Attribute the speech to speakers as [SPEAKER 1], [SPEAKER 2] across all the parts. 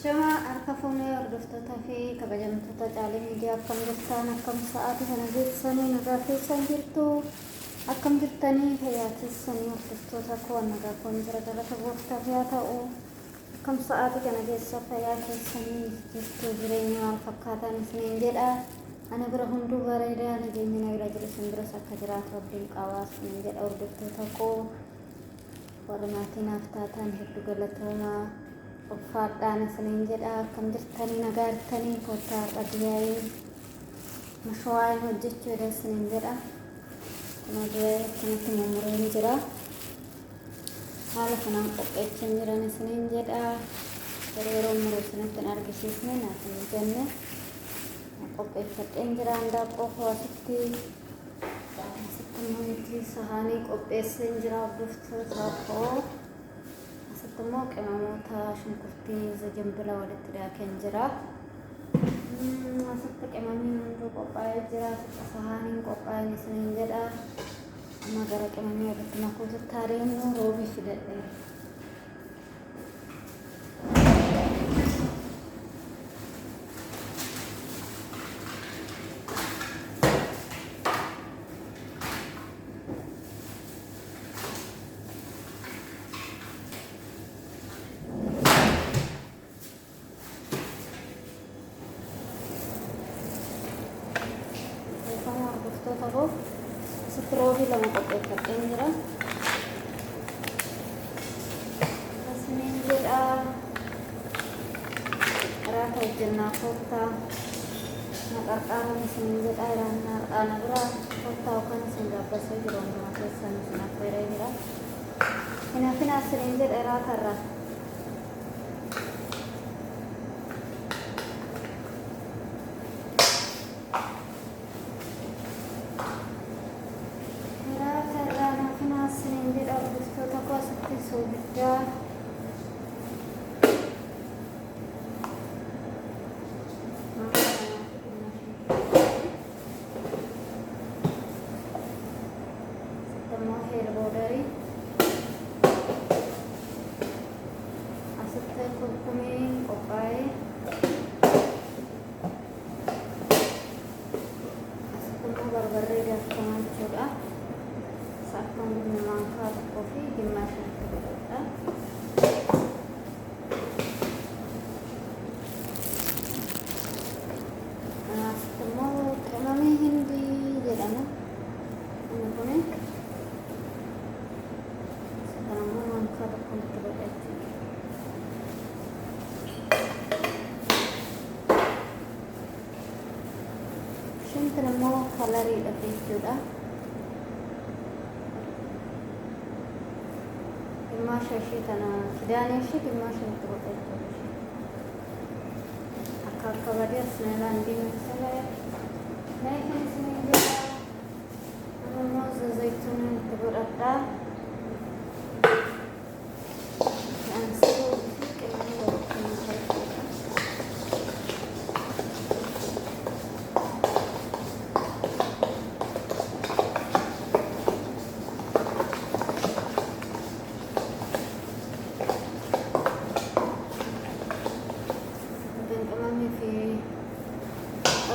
[SPEAKER 1] Shama arkafuunee hordoftoota fi kabajamtoota caalee miidiyaa akkam jirtan akkam sa'aatii kana geessanii nagaa keessan jirtu akkam jirtanii fayyaa keessanii hordoftoota koo nagaa koon jira galata gooftaaf yaa ta'u akkam sa'aatii kana keessa fayyaa keessanii jirtu jireenya maal fakkaataan isiniin jedha ana bira hunduu bareedaa nageenya na bira jiru isin biras akka jiraatu abdiin qabaa isiniin jedha hordoftoota koo warra maatii naaf taatan hedduu galatoomaa Uffadhaan isiniin jedha akkam jirtanii nagaa jirtanii kottaa dhadhiyaa'ee mashawaan hojjechuudha isiniin jedha kun dhadhiyaa'ee akkanatti mummureen jira haala kanaan qopheechan jiran isiniin jedha yeroo muruu isinitti hin argisiisne naaf hin jenne qopheeffadheen jira handaaqqoo koo asitti immoo sahaanii qopheesseen jira hordoftoota koo Temo qemamota shunkurtii zanjabil walitti dhiyaateen jira. Asitti qemamiin hunduu qophaa'ee jira. Asitti sahaaniin qophaa'een isiniin jedha. Amma gara qemamii walitti makuutti adeemnu roobii fidadhe. Tahu seterohi lama qopheeffadheen jira. Isiniin jedha raata hojjennaa koottaa naqarqaaran isiniin jedha iraan bira koottaa yookaan isin gaabbasee jiru hundumaa keessan isin affeeree jira. Hinaafina isiniin jedha raatarraa. Sudah semua herbo dari asal kurkumi kopai asal barbari dan juga saat menggunakan kopi gimana Terima kalori lebih juga. Dimasha shi tanah kidane shi dimasha itu betul. Akal kabarnya senelan di misalnya. Naik ini seminggu. Mau zaitun itu berada. Yang seru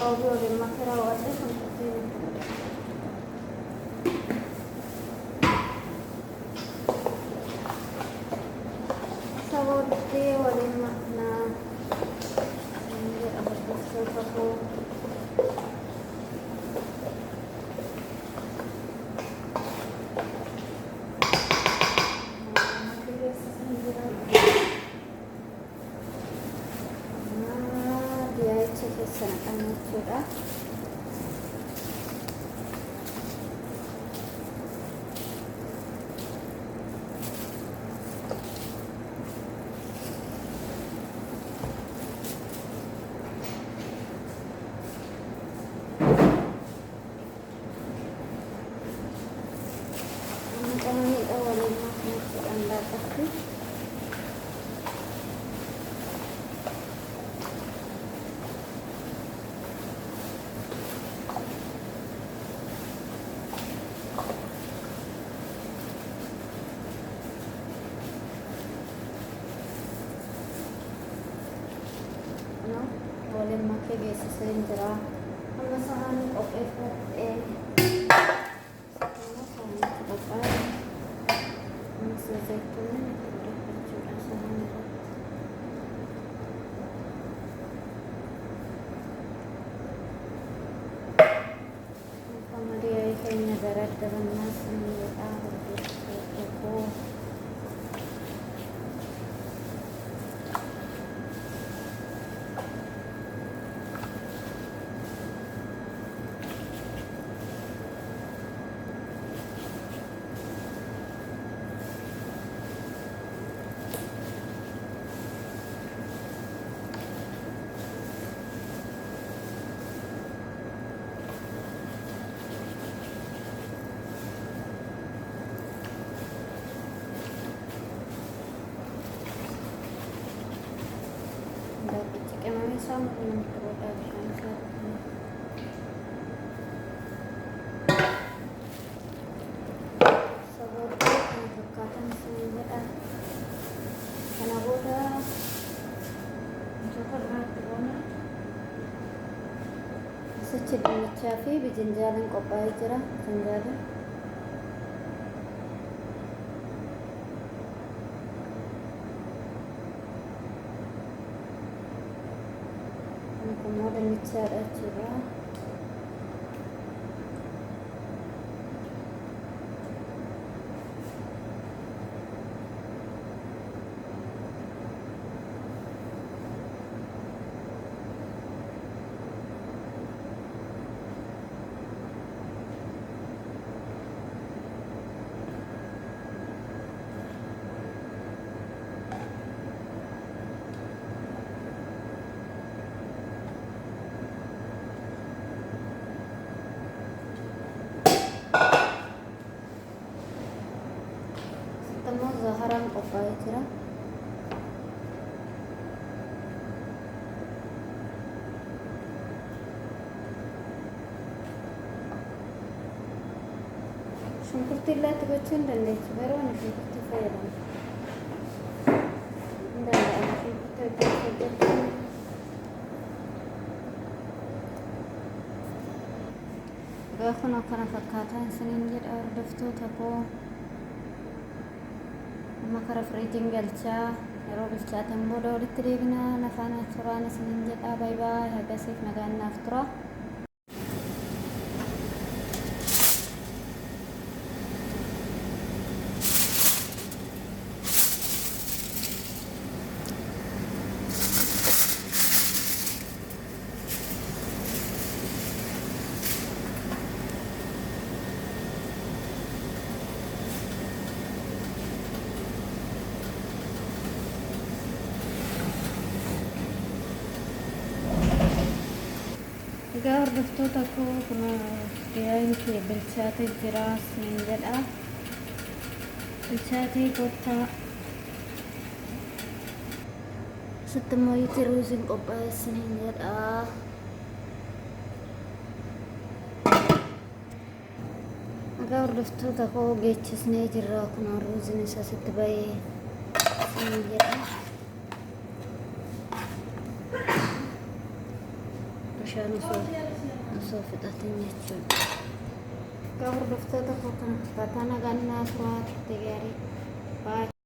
[SPEAKER 1] Robo de makerawat seperti ini. Sawote wale makna ini apa sesuatu Senakan sudah kami awalnya masuk anda pasti waliin makkee geessisee jira. Amma sahan qopheeffadhee sahan qophaa'e ammas zayituun itti godhachuudha sahan irratti. Kemudian kayaknya darat dalam nasi aku kemana sama dengan produk seperti pendekatan senjata karena udah coba berapa secedih cafe bikin jalan kopai cerah senjata kemudian bicara curah Zaharan kopai cerah shunkurtii illee itti gochuu hin dandeessu garuu ani shunkurtii fayyadamu hin danda'amu shunkurtii hojjechuun egaa kun akkana fakkaataa isiniin jedha hordoftoota koo makara firiijiin galchaa yeroo bilchaatan booda walitti deebinaa nafaan turaan isiniin jedha baay baay hagasiif nagaan naaf tura. Egaa hordoftoota koo kun gaheen kee bilchaatee jira isiniin jedha bilchaatee goottaa sitti immoo itti ruuziin qophaa'e isiniin jedha egaa hordoftoota koo geechisnee jirra kun ruuziin isa sitti ba'ee isiniin jedha bishaan osoo fixatin jechuudha. Egaa hordoftoota koo kana akkaataa nagaan naaf turte gaarii.